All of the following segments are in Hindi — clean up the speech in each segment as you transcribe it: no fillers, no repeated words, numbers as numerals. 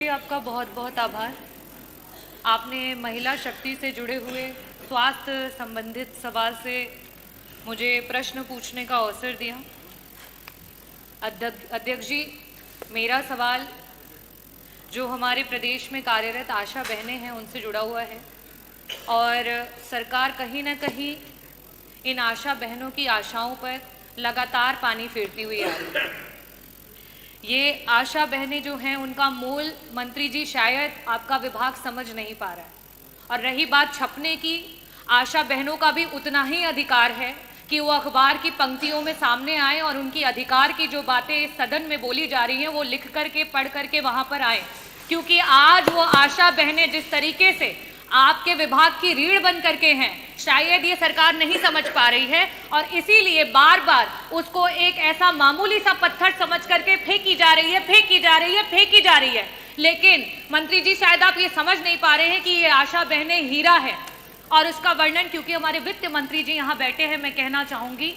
आपका बहुत बहुत आभार। आपने महिला शक्ति से जुड़े हुए स्वास्थ्य संबंधित सवाल से मुझे प्रश्न पूछने का अवसर दिया। अध्यक्ष जी, मेरा सवाल जो हमारे प्रदेश में कार्यरत आशा बहनें हैं उनसे जुड़ा हुआ है और सरकार कहीं ना कहीं इन आशा बहनों की आशाओं पर लगातार पानी फेरती हुई आ रही है। ये आशा बहनें जो हैं उनका मूल मंत्री जी शायद आपका विभाग समझ नहीं पा रहा है। और रही बात छपने की, आशा बहनों का भी उतना ही अधिकार है कि वो अखबार की पंक्तियों में सामने आए और उनकी अधिकार की जो बातें इस सदन में बोली जा रही हैं वो लिख करके पढ़ करके वहां पर आए, क्योंकि आज वो आशा बहनें जिस तरीके से आपके विभाग की रीढ़ बन करके हैं, शायद ये सरकार नहीं समझ पा रही है और इसीलिए बार बार उसको एक ऐसा मामूली सा पत्थर समझ करके फेंकी जा रही है। लेकिन मंत्री जी, शायद आप ये समझ नहीं पा रहे हैं कि ये आशा बहनें हीरा है और उसका वर्णन, क्योंकि हमारे वित्त मंत्री जी यहाँ बैठे हैं, मैं कहना चाहूंगी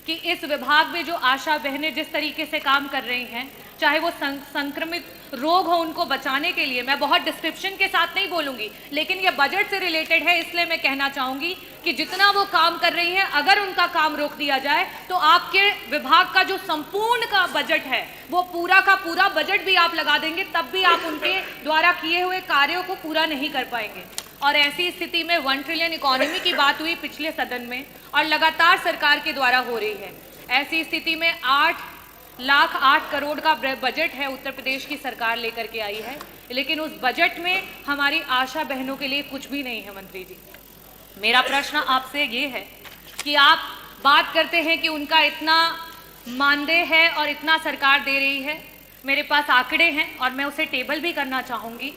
कि इस विभाग में जो आशा बहनें जिस तरीके से काम कर रही हैं, चाहे वो संक्रमित रोग हो उनको बचाने के लिए, मैं बहुत डिस्क्रिप्शन के साथ नहीं बोलूंगी, लेकिन ये बजट से रिलेटेड है, इसलिए मैं कहना चाहूंगी कि जितना वो काम कर रही हैं, अगर उनका काम रोक दिया जाए तो आपके विभाग का जो संपूर्ण का बजट है वो पूरा का पूरा बजट भी आप लगा देंगे, तब भी आप उनके द्वारा किए हुए कार्यों को पूरा नहीं कर पाएंगे। और ऐसी स्थिति में 1 ट्रिलियन इकोनॉमी की बात हुई पिछले सदन में और लगातार सरकार के द्वारा हो रही है। ऐसी स्थिति में 8 करोड़ का बजट है उत्तर प्रदेश की सरकार लेकर के आई है, लेकिन उस बजट में हमारी आशा बहनों के लिए कुछ भी नहीं है। मंत्री जी, मेरा प्रश्न आपसे ये है कि आप बात करते हैं कि उनका इतना मानदेय है और इतना सरकार दे रही है। मेरे पास आंकड़े हैं और मैं उसे टेबल भी करना चाहूंगी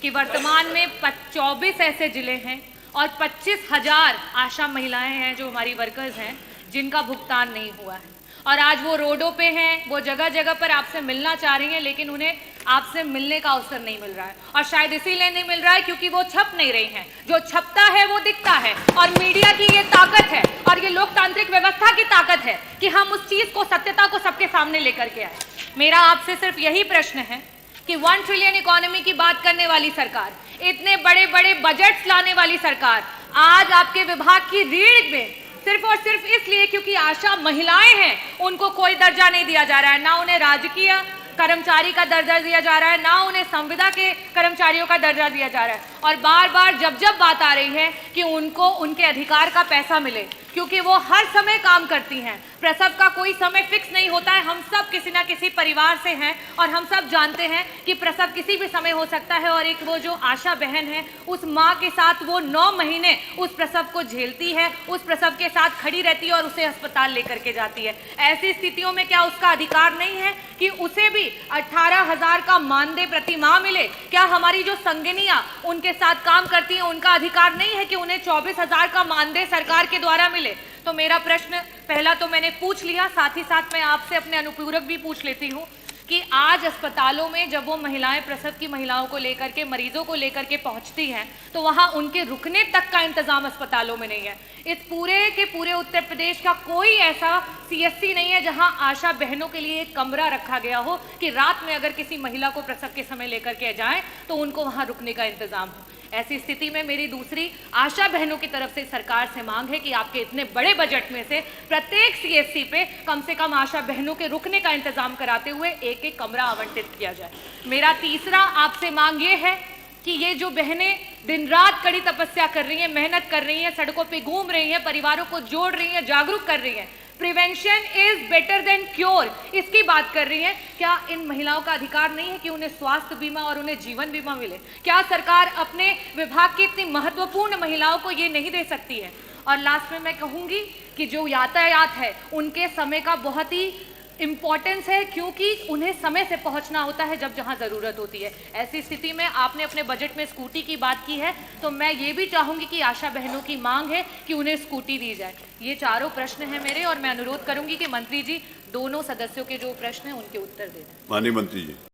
कि वर्तमान में 24 ऐसे जिले हैं और 25,000 आशा महिलाएं हैं जो हमारी वर्कर्स हैं जिनका भुगतान नहीं हुआ है और आज वो रोडों पे हैं, वो जगह जगह पर आपसे मिलना चाह रही हैं, लेकिन उन्हें आपसे मिलने का अवसर नहीं मिल रहा है और शायद इसीलिए नहीं मिल रहा है क्योंकि वो छप नहीं रही हैं। जो छपता है वो दिखता है और मीडिया की ये ताकत है और ये लोकतांत्रिक व्यवस्था की ताकत है कि हम उस चीज को, सत्यता को सबके सामने लेकर के आए। मेरा आपसे सिर्फ यही प्रश्न है कि 1 ट्रिलियन इकोनॉमी की बात करने वाली सरकार, इतने बड़े बड़े बजट्स लाने वाली सरकार, आज आपके विभाग की रीढ़ में सिर्फ और सिर्फ इसलिए क्योंकि आशा महिलाएं हैं उनको कोई दर्जा नहीं दिया जा रहा है, ना उन्हें राजकीय कर्मचारी का दर्जा दिया जा रहा है, ना उन्हें संविदा के कर्मचारियों का दर्जा दिया जा रहा है। और बार बार जब बात आ रही है कि उनको उनके अधिकार का पैसा मिले, क्योंकि वो हर समय काम करती हैं, प्रसव का कोई समय फिक्स नहीं होता है। हम सब किसी ना किसी परिवार से हैं और हम सब जानते हैं कि प्रसव किसी भी समय हो सकता है और एक वो जो आशा बहन है उस माँ के साथ वो 9 महीने उस प्रसव को झेलती है, उस प्रसव के साथ खड़ी रहती है और उसे अस्पताल लेकर के जाती है। ऐसी स्थितियों में क्या उसका अधिकार नहीं है कि उसे भी 18,000 का मानदेय प्रति माह मिले? क्या हमारी जो संगिनियां उनके साथ काम करती हैं उनका अधिकार नहीं है कि उन्हें 24,000 का मानदेय सरकार के द्वारा मिले? तो मेरा प्रश्न पहला तो मैंने पूछ लिया, साथ ही साथ मैं आपसे अपने अनुपूरक भी पूछ लेती हूँ कि आज अस्पतालों में जब वो महिलाएं प्रसव की महिलाओं को लेकर के, मरीजों को लेकर के पहुंचती हैं तो वहां उनके रुकने तक का इंतजाम अस्पतालों में नहीं है। इस पूरे के पूरे उत्तर प्रदेश का कोई ऐसा CSC नहीं है जहां आशा बहनों के लिए एक कमरा रखा गया हो कि रात में अगर किसी महिला को प्रसव के समय लेकर के जाए तो उनको वहां रुकने का इंतजाम हो। ऐसी स्थिति में मेरी दूसरी आशा बहनों की तरफ से सरकार से मांग है कि आपके इतने बड़े बजट में से प्रत्येक CSC पे कम से कम आशा बहनों के रुकने का इंतजाम कराते हुए एक कमरा आवंटित किया जाए। मेरा तीसरा आपसे मांग ये है कि ये जो बहनें दिन रात कड़ी तपस्या कर रही हैं, मेहनत कर रही हैं, सड़कों पे घूम रही हैं, परिवारों को जोड़ रही हैं, जागरूक कर रही हैं, prevention is better than cure, इसकी बात कर रही हैं, क्या इन महिलाओं का अधिकार नहीं है कि उन्हें स्वास्थ्य बीमा और उन्हें जीवन बीमा मिले? क्या सरकार अपने विभाग की इतनी महत्वपूर्ण महिलाओं को ये नहीं दे सकती है? और लास्ट में मैं कहूंगी कि जो यातायात है उनके समय का बहुत ही इंपॉर्टेंस है, क्योंकि उन्हें समय से पहुंचना होता है जब जहां जरूरत होती है। ऐसी स्थिति में आपने अपने बजट में स्कूटी की बात की है, तो मैं ये भी चाहूंगी कि आशा बहनों की मांग है कि उन्हें स्कूटी दी जाए। ये चारों प्रश्न हैं मेरे और मैं अनुरोध करूंगी कि मंत्री जी दोनों सदस्यों के जो प्रश्न हैं उनके उत्तर दें। माननीय मंत्री जी।